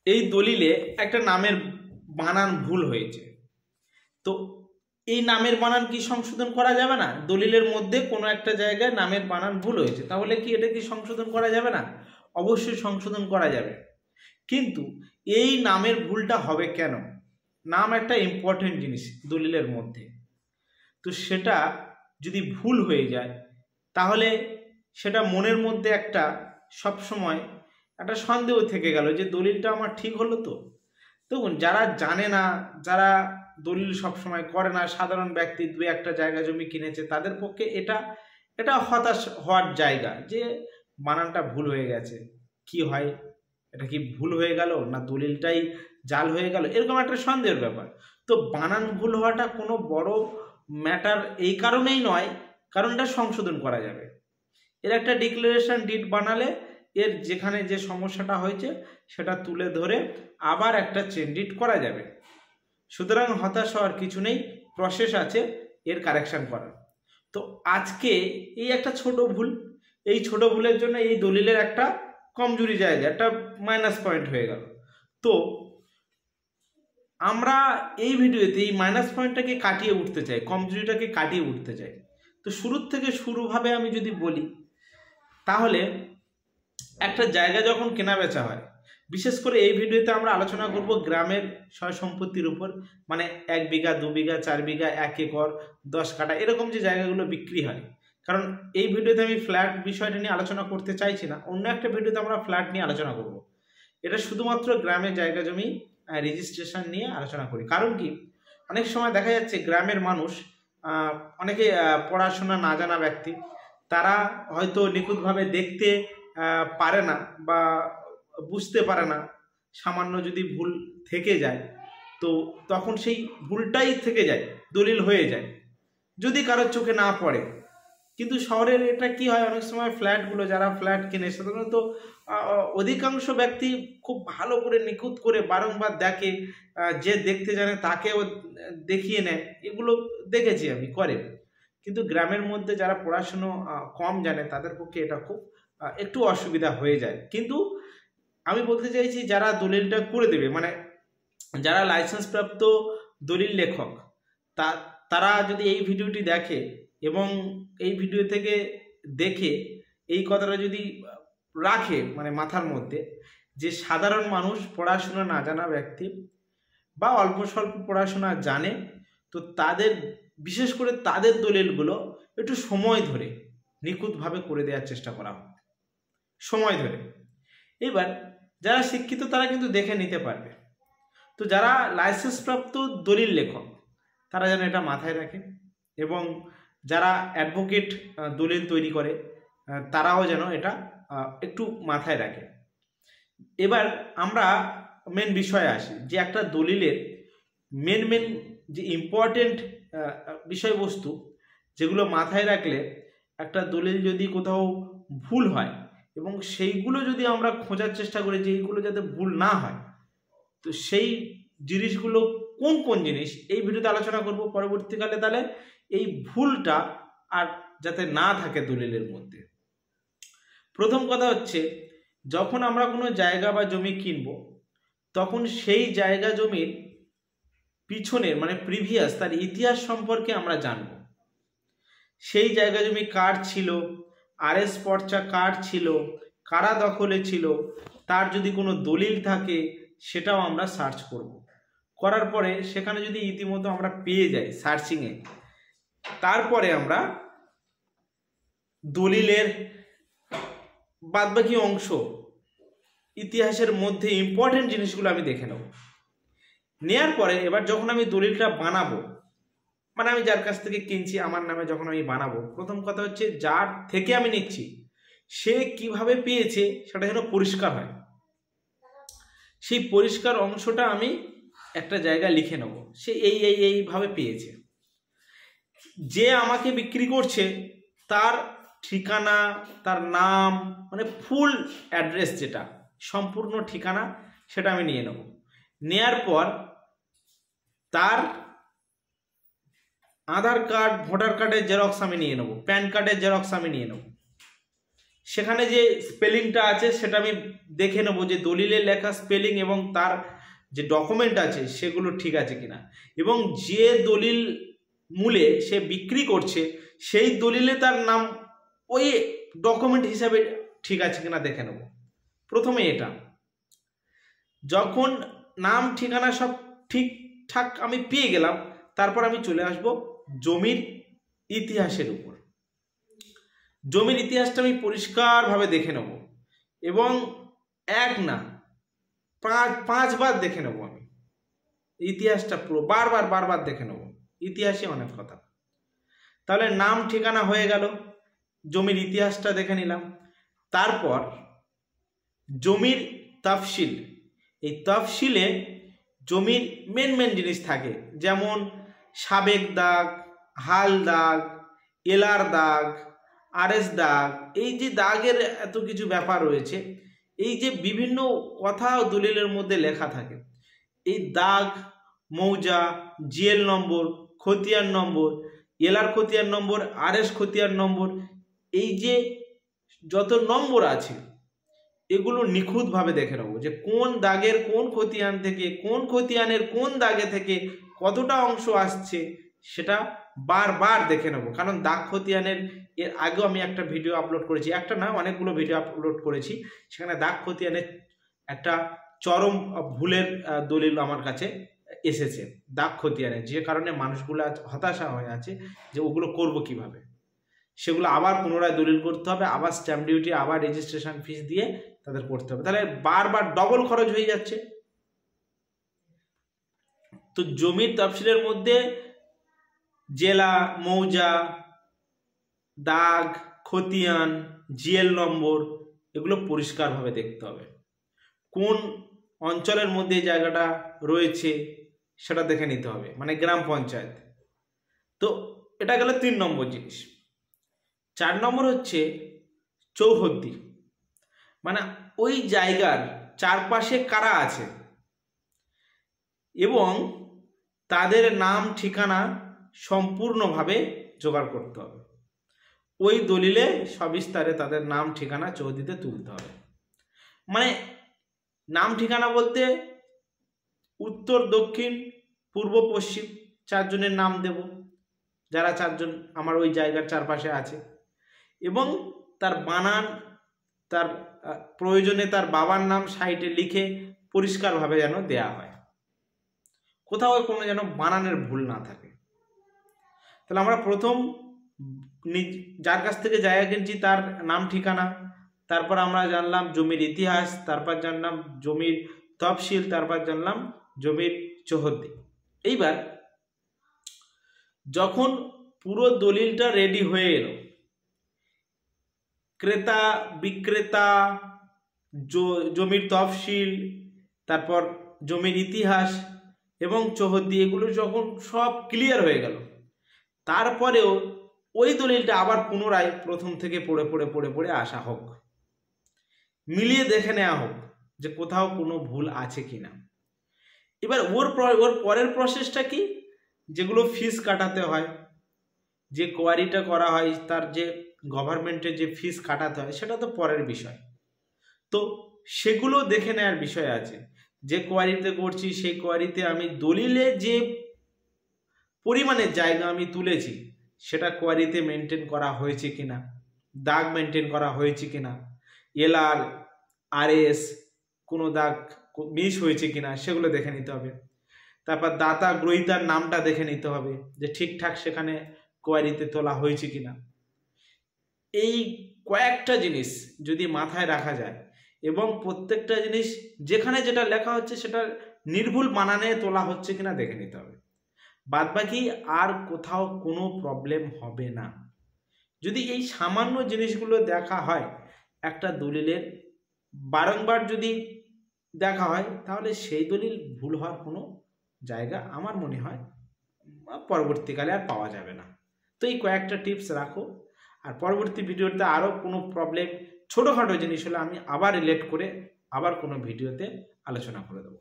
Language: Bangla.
এই দলিলে একটা নামের বানান ভুল হয়েছে, তো এই নামের বানান কি সংশোধন করা যাবে না? দলিলের মধ্যে কোনো একটা জায়গায় নামের বানান ভুল হয়েছে, তাহলে কি এটা কি সংশোধন করা যাবে না? অবশ্যই সংশোধন করা যাবে। কিন্তু এই নামের ভুলটা হবে কেন? নাম একটা ইম্পর্টেন্ট জিনিস দলিলের মধ্যে, তো সেটা যদি ভুল হয়ে যায় তাহলে সেটা মনের মধ্যে একটা সবসময় একটা সন্দেহ থেকে গেল যে দলিলটা আমার ঠিক হলো তো। দেখুন, যারা জানে না, যারা দলিল সবসময় করে না, সাধারণ ব্যক্তি দু একটা জায়গা জমি কিনেছে, তাদের পক্ষে এটা এটা হতাশ হওয়ার জায়গা যে বানানটা ভুল হয়ে গেছে, কি হয়, এটা কি ভুল হয়ে গেল না দলিলটাই জাল হয়ে গেল, এরকম একটা সন্দেহের ব্যাপার। তো বানান ভুল হওয়াটা কোনো বড় ম্যাটার এই কারণেই নয়, কারণ এটা সংশোধন করা যাবে। এর একটা ডিক্লারেশন ডিড বানালে এর যেখানে যে সমস্যাটা হয়েছে সেটা তুলে ধরে আবার একটা চেন ডিড করা যাবে। সুতরাং হতাশ হওয়ার কিছু নেই, প্রসেস আছে এর কারেকশন করার। তো আজকে এই একটা ছোট ভুল, এই ছোট ভুলের জন্য এই দলিলের একটা কমজোরি জায়গা, একটা মাইনাস পয়েন্ট হয়ে গেল। তো আমরা এই ভিডিওতে এই মাইনাস পয়েন্টটাকে কাটিয়ে উঠতে চাই, কমজোরিটাকে কাটিয়ে উঠতে চাই। তো শুরুর থেকে শুরুভাবে আমি যদি বলি, তাহলে একটা জায়গা যখন কেনা বেচা হয়, বিশেষ করে এই ভিডিওতে আমরা আলোচনা করব গ্রামের সয় সম্পত্তির উপর, মানে 1 বিঘা 2 বিঘা 4 বিঘা 1 একর 10 কাঠা এরকম যে জায়গাগুলো বিক্রি হয়। কারণ এই ভিডিওতে আমি ফ্ল্যাট বিষয়টা নিয়ে আলোচনা করতে চাইছি না, অন্য একটা ভিডিওতে আমরা ফ্ল্যাট নিয়ে আলোচনা করব। এটা শুধুমাত্র গ্রামের জায়গা জমি রেজিস্ট্রেশন নিয়ে আলোচনা করি। কারণ কি, অনেক সময় দেখা যাচ্ছে গ্রামের মানুষ অনেকে পড়াশোনা না জানা ব্যক্তি, তারা হয়তো নিখুঁতভাবে দেখতে পারে না বা বুঝতে পারে না, সামান্য যদি ভুল থেকে যায় তো তখন সেই ভুলটাই থেকে যায়, দলিল হয়ে যায়, যদি কারোর চোখে না পড়ে। কিন্তু শহরের এটা কি হয়, অনেক সময় ফ্ল্যাটগুলো যারা ফ্ল্যাট কিনে সাধারণত অধিকাংশ ব্যক্তি খুব ভালো করে নিখুঁত করে বারংবার দেখে, যে দেখতে জানে তাকেও দেখিয়ে নেয়, এগুলো দেখেছি আমি করে। কিন্তু গ্রামের মধ্যে যারা পড়াশুনো কম জানে তাদের পক্ষে এটা খুব একটু অসুবিধা হয়ে যায়। কিন্তু আমি বলতে চাইছি যারা দলিলটা করে দেবে, মানে যারা লাইসেন্স প্রাপ্ত দলিল লেখক, তারা যদি এই ভিডিওটি দেখে এবং এই ভিডিও থেকে দেখে এই কথাটা যদি রাখে মানে মাথার মধ্যে, যে সাধারণ মানুষ পড়াশোনা না জানা ব্যক্তি বা অল্প স্বল্প পড়াশোনা জানে, তো তাদের বিশেষ করে তাদের দলিলগুলো একটু সময় ধরে নিখুঁতভাবে করে দেওয়ার চেষ্টা করা হোক, সময় ধরে। এবার যারা শিক্ষিত তারা কিন্তু দেখে নিতে পারবে। তো যারা লাইসেন্স প্রাপ্ত দলিল লেখক তারা যেন এটা মাথায় রাখে, এবং যারা অ্যাডভোকেট দলিল তৈরি করে তারাও যেন এটা একটু মাথায় রাখে। এবার আমরা মেন বিষয়ে আসি, যে একটা দলিলের মেন যে ইম্পর্টেন্ট বিষয়বস্তু যেগুলো মাথায় রাখলে একটা দলিল যদি কোথাও ভুল হয় এবং সেইগুলো যদি আমরা খোঁজার চেষ্টা করি যে এইগুলো যাতে ভুল না হয়, তো সেই জিনিসগুলো কোন কোন জিনিস এই ভিডিওতে আলোচনা করব পরবর্তীকালে, তাহলে এই ভুলটা আর যাতে না থাকে দলিলের মধ্যে। প্রথম কথা হচ্ছে, যখন আমরা কোনো জায়গা বা জমি কিনব তখন সেই জায়গা জমির পিছনের মানে প্রিভিয়াস তার ইতিহাস সম্পর্কে আমরা জানব। সেই জায়গা জমি কার ছিল, আরএস পর্চা কার ছিল, কারা দখলে ছিল, তার যদি কোনো দলিল থাকে সেটাও আমরা সার্চ করব। করার পরে সেখানে যদি ইতিমধ্যে আমরা পেয়ে যাই সার্চিংয়ে, তারপরে আমরা দলিলের বাদবাকি অংশ ইতিহাসের মধ্যে ইম্পর্টেন্ট জিনিসগুলো আমি দেখে নেব। নেয়ার পরে এবার যখন আমি দলিলটা বানাবো, মানে আমি যার কাছ থেকে কিনছি আমার নামে যখন আমি বানাবো, প্রথম কথা হচ্ছে যার থেকে আমি নিচ্ছি সে কিভাবে পেয়েছে সেটা যেন পরিষ্কার হয়। সেই পরিষ্কার অংশটা আমি একটা জায়গায় লিখে নেব, সে এইভাবে পেয়েছে। যে আমাকে বিক্রি করছে তার ঠিকানা, তার নাম, মানে ফুল অ্যাড্রেস, যেটা সম্পূর্ণ ঠিকানা সেটা আমি নিয়ে নেব। নেয়ার পর তার আধার কার্ড, ভোটার কার্ডের জেরক্স আমি নিয়ে নেব, প্যান কার্ডের জেরক্স আমি নিয়ে নেব। সেখানে যে স্পেলিংটা আছে সেটা আমি দেখে নেব যে দলিলে লেখা স্পেলিং এবং তার যে ডকুমেন্ট আছে সেগুলো ঠিক আছে কিনা, এবং যে দলিল মূলে সে বিক্রি করছে সেই দলিলে তার নাম ওই ডকুমেন্ট হিসাবে ঠিক আছে কিনা দেখে নেব। প্রথমে এটা, যখন নাম ঠিকানা সব ঠিকঠাক আমি পেয়ে গেলাম, তারপর আমি চলে আসব জমির ইতিহাসের উপর। জমির ইতিহাসটা আমি পরিষ্কারভাবে দেখে নেব এবং এক না পাঁচবার দেখে নেব আমি ইতিহাসটা, পুরো বারবার দেখে নেব। ইতিহাসে অনেক কথা। তাহলে নাম ঠিকানা হয়ে গেল, জমির ইতিহাসটা দেখে নিলাম। তারপর জমির তফসিল। এই তফসিলে জমির মেন জিনিস থাকে, যেমন সাবেক দাগ, হাল দাগ, এলার দাগ, আরএস দাগ। এই যে দাগের এত কিছু ব্যাপার রয়েছে, এই যে বিভিন্ন কথা দলিলের মধ্যে লেখা থাকে, এই দাগ, মৌজা, জিএল নম্বর, খতিয়ান নম্বর, এলার খতিয়ান নম্বর, আরএস খতিয়ান নম্বর, এই যে যত নম্বর আছে এগুলো নিখুঁতভাবে দেখে নেবো যে কোন দাগের কোন খতিয়ান থেকে, কোন খতিয়ানের কোন দাগে থেকে কতটা অংশ আসছে, সেটা বারবার দেখে নেবো। কারণ দাগ খতিয়ানের এর আগেও আমি একটা ভিডিও আপলোড করেছি, একটা না অনেকগুলো ভিডিও আপলোড করেছি, সেখানে দাগ খতিয়ানের একটা চরম ভুলের দলিল আমার কাছে এসেছে দাগ খতিয়ানে, যে কারণে মানুষগুলো হতাশা হয়ে আছে যে ওগুলো করব কিভাবে। সেগুলো আবার পুনরায় দলিল করতে হবে, আবার স্ট্যাম্প ডিউটি, আবার রেজিস্ট্রেশন ফিস দিয়ে তাদের করতে হবে, তাহলে বারবার ডবল খরচ হয়ে যাচ্ছে। তো জমির তফসিলের মধ্যে জেলা, মৌজা, দাগ, খতিয়ান, জিএল নম্বর এগুলো পরিষ্কারভাবে দেখতে হবে। কোন অঞ্চলের মধ্যে এই জায়গাটা রয়েছে সেটা দেখে নিতে হবে, মানে গ্রাম পঞ্চায়েত। তো এটা গেল 3 নম্বর জিনিস। 4 নম্বর হচ্ছে চৌহদ্দি, মানে ওই জায়গার চারপাশে কারা আছে এবং তাদের নাম ঠিকানা সম্পূর্ণভাবে জোগাড় করতে হবে। ওই দলিলে সবিস্তারে তাদের নাম ঠিকানা চৌহদ্দিতে তুলতে হবে। মানে নাম ঠিকানা বলতে উত্তর, দক্ষিণ, পূর্ব, পশ্চিম 4 জনের নাম দেব, যারা 4 জন আমার ওই জায়গার চারপাশে আছে, এবং তার বানান, তার প্রয়োজনে তার বাবার নাম সাইডে লিখে পরিষ্কারভাবে যেন দেয়া হয়, কোথাও কোনো যেন বানানের ভুল না থাকে। তাহলে আমরা প্রথম যার কাছ থেকে জায়গা কিনছি তার নাম ঠিকানা, তারপর আমরা জানলাম জমির ইতিহাস, তারপর জানলাম জমির তফসিল, তারপর জানলাম জমির চৌহদ্দি। এইবার যখন পুরো দলিলটা রেডি হয়ে এলো, ক্রেতা, বিক্রেতা, জমির তফসিল, তারপর জমির ইতিহাস এবং চৌহদ্দি, এগুলো যখন সব ক্লিয়ার হয়ে গেল, তারপরেও ওই দলিলটা আবার পুনরায় প্রথম থেকে পড়ে আসা হোক, মিলিয়ে দেখে নেওয়া হোক যে কোথাও কোনো ভুল আছে কিনা। এবার ওর পরের প্রসেসটা কি, যেগুলো ফিস কাটাতে হয়, যে কোয়ারিটা করা হয় তার যে গভর্নমেন্টের যে ফিস কাটাতে হয় সেটা তো পরের বিষয়। তো সেগুলো দেখে নেওয়ার বিষয় আছে। যে কোয়ারিতে করছি সেই কোয়ারিতে আমি দলিলে যে পরিমাণের জায়গা আমি তুলেছি সেটা কোয়ারিতে মেনটেন করা হয়েছে কিনা, দাগ মেনটেন করা হয়েছে কিনা, এলআর, আরএস কোনো দাগ মিস হয়েছে কিনা সেগুলো দেখে নিতে হবে। তারপর দাতা গ্রহীতার নামটা দেখে নিতে হবে যে ঠিকঠাক সেখানে কোয়ারিতে তোলা হয়েছে কিনা। এই কয়েকটা জিনিস যদি মাথায় রাখা যায় এবং প্রত্যেকটা জিনিস যেখানে যেটা লেখা হচ্ছে সেটা নির্ভুল বানানে তোলা হচ্ছে কিনা দেখে নিতে হবে, বাদবাকি আর কোথাও কোনো প্রবলেম হবে না। যদি এই সামান্য জিনিসগুলো দেখা হয়, একটা দলিলের বারংবার যদি দেখা হয়, তাহলে সেই দলিল ভুল হওয়ার কোনো জায়গা আমার মনে হয় পরবর্তীকালে আর পাওয়া যাবে না। তো এই কয়েকটা টিপস রাখো, আর পরবর্তী ভিডিওতে আরও কোনো প্রবলেম ছোটোখাটো জিনিস হলে আমি আবার রিলেট করে আবার কোনো ভিডিওতে আলোচনা করে দেবো।